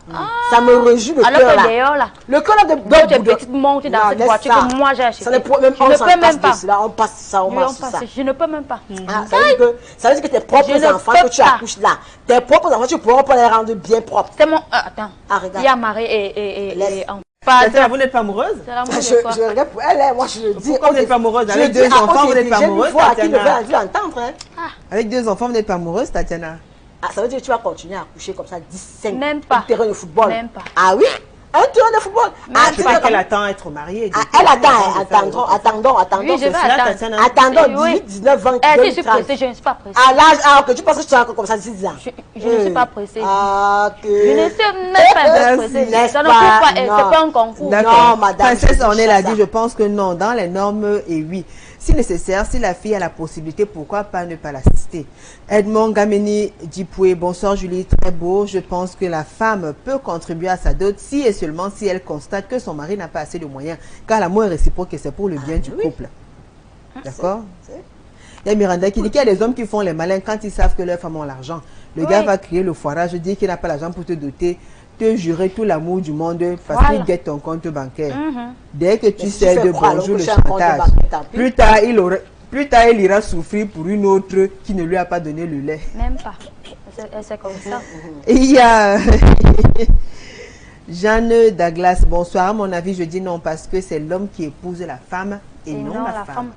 Ça me réjouit le cœur là. Le cœur là de petite montée dans cette voiture que moi j'ai acheté. Je ne peux même pas. On passe ça, on passe ça. Je ne peux même pas. Ça veut dire que tes propres enfants que tu accouches là, tes propres enfants, tu pourras pas les rendre bien propres. C'est mon... attends. Il y a Marie et vous n'êtes pas amoureuse? Je regarde pour elle, moi je le dis. Pourquoi vous n'êtes pas amoureuse? Avec deux enfants, vous n'êtes pas amoureuse, Tatiana? Avec deux enfants, vous n'êtes pas amoureuse, Tatiana? Ah, ça veut dire que tu vas continuer à accoucher comme ça 15 même pas. terrain de football. Même pas. Ah oui? Un terrain de football. Je sais qu'elle attend à être mariée. Elle attend, attendons. Oui, je vais attendre. Attendons 18, 19, 20, 30. Je suis pressée, je ne suis pas pressée. À l'âge, ok, tu penses que tu seras encore comme ça 10 ans? Je ne suis pas pressée. Ah, que... Je ne suis même pas pressée. Ça ne coûte pas, c'est pas un concours. D'accord, Princesse Ornelle a dit, je pense que non, dans les normes, et oui. Si nécessaire, si la fille a la possibilité, pourquoi pas ne pas l'assister? Edmond Gameni Dipoué, bonsoir Julie, très beau. Je pense que la femme peut contribuer à sa dot si et seulement si elle constate que son mari n'a pas assez de moyens. Car l'amour est réciproque et c'est pour le bien du couple. D'accord? Il y a Miranda qui dit qu'il y a des hommes qui font les malins quand ils savent que leurs femmes ont l'argent. Le gars va crier le foirage, dire qu'il n'a pas l'argent pour te doter, te jurer tout l'amour du monde parce qu'il guette ton compte bancaire. Dès que tu sais de bonjour le chantage, plus tard il ira souffrir pour une autre qui ne lui a pas donné le lait. Même pas. C'est comme ça. Et il y a Jeanne Douglas, bonsoir. À mon avis, je dis non parce que c'est l'homme qui épouse la femme et non la femme.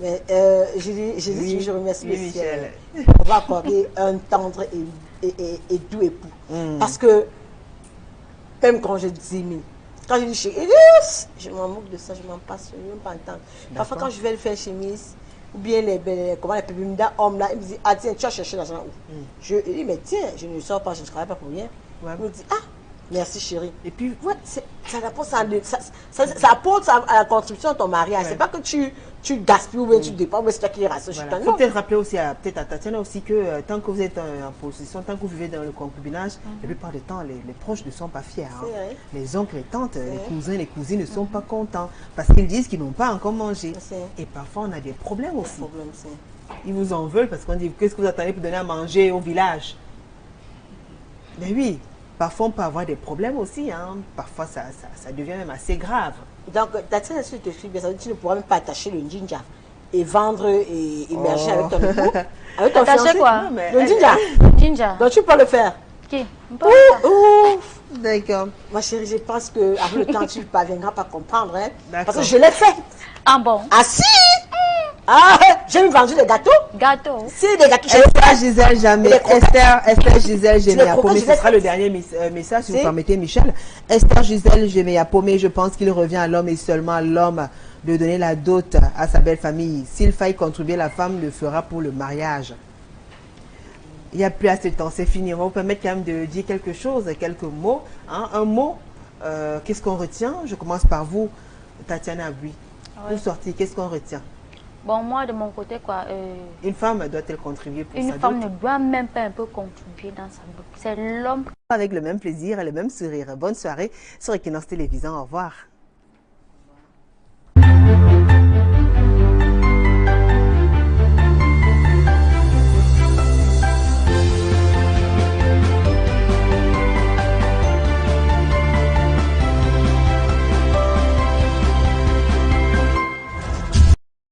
Mais je remercie le ciel. On va accorder un tendre et doux époux. Parce que, même quand je dis, quand je dis chez Elias, je m'en moque de ça, je m'en passe, je ne veux même pas entendre. Parfois, quand je vais le faire chez Miss, ou bien les pépimida hommes là, il me dit, ah tiens, tu as cherché l'argent où? Je lui dis, mais tiens, je ne sors pas, je ne travaille pas pour rien. Il me dit, ah, Merci chérie. Et puis, Ouais, ça apporte à la construction de ton mariage. Ouais. C'est pas que tu gaspilles ou bien tu dépenses, mais c'est toi qui rassures. il faut peut-être rappeler aussi peut-être à Tatiana aussi que tant que vous êtes en possession, tant que vous vivez dans le concubinage, la plupart du temps, les proches ne sont pas fiers. Hein. Les oncles et tantes, les cousins, les cousines ne sont pas contents parce qu'ils disent qu'ils n'ont pas encore mangé. Et parfois, on a des problèmes aussi. Ils vous en veulent parce qu'on dit, qu'est-ce que vous attendez pour donner à manger au village? Mais oui, parfois on peut avoir des problèmes aussi. Hein. Parfois, ça devient même assez grave. Donc, Tatiana, si tu te suis bien, ça veut dire que tu ne pourras même pas attacher le ginger et vendre et émerger avec ton époux. Avec ton Attacher fiancé. quoi? Le ginger. Ginger. Donc, tu peux le faire. Qui? On peut faire ça. D'accord. Ma chérie, je pense qu'avec le temps, tu ne parviendras pas à comprendre. Hein, parce D'accord. que je l'ai fait. Ah bon? Ah si! Ah, j'ai même vendu des gâteaux. Gâteau. Si, des gâteaux. Esther Gisèle Jamais. Esther Gisèle Jéméa Paumé. Ce croquettes, sera le dernier message, si vous Si. permettez, Michel. Esther Gisèle Jéméa Paumé, je pense qu'il revient à l'homme et seulement à l'homme de donner la dot à sa belle famille. S'il faille contribuer, la femme le fera pour le mariage. Il n'y a plus assez de temps, c'est fini. On va vous permettre quand même de dire quelque chose, quelques mots. Hein. Un mot, qu'est-ce qu'on retient? Je commence par vous, Tatiana. Oui. Ouais. Pour sortir, qu'est-ce qu'on retient? Bon, moi, de mon côté, quoi, Une femme doit-elle contribuer pour une sa femme dot? ne doit même pas un peu contribuer dans sa boue. C'est l'homme. Avec le même plaisir et le même sourire. Bonne soirée sur Equinox Télévision. Au revoir.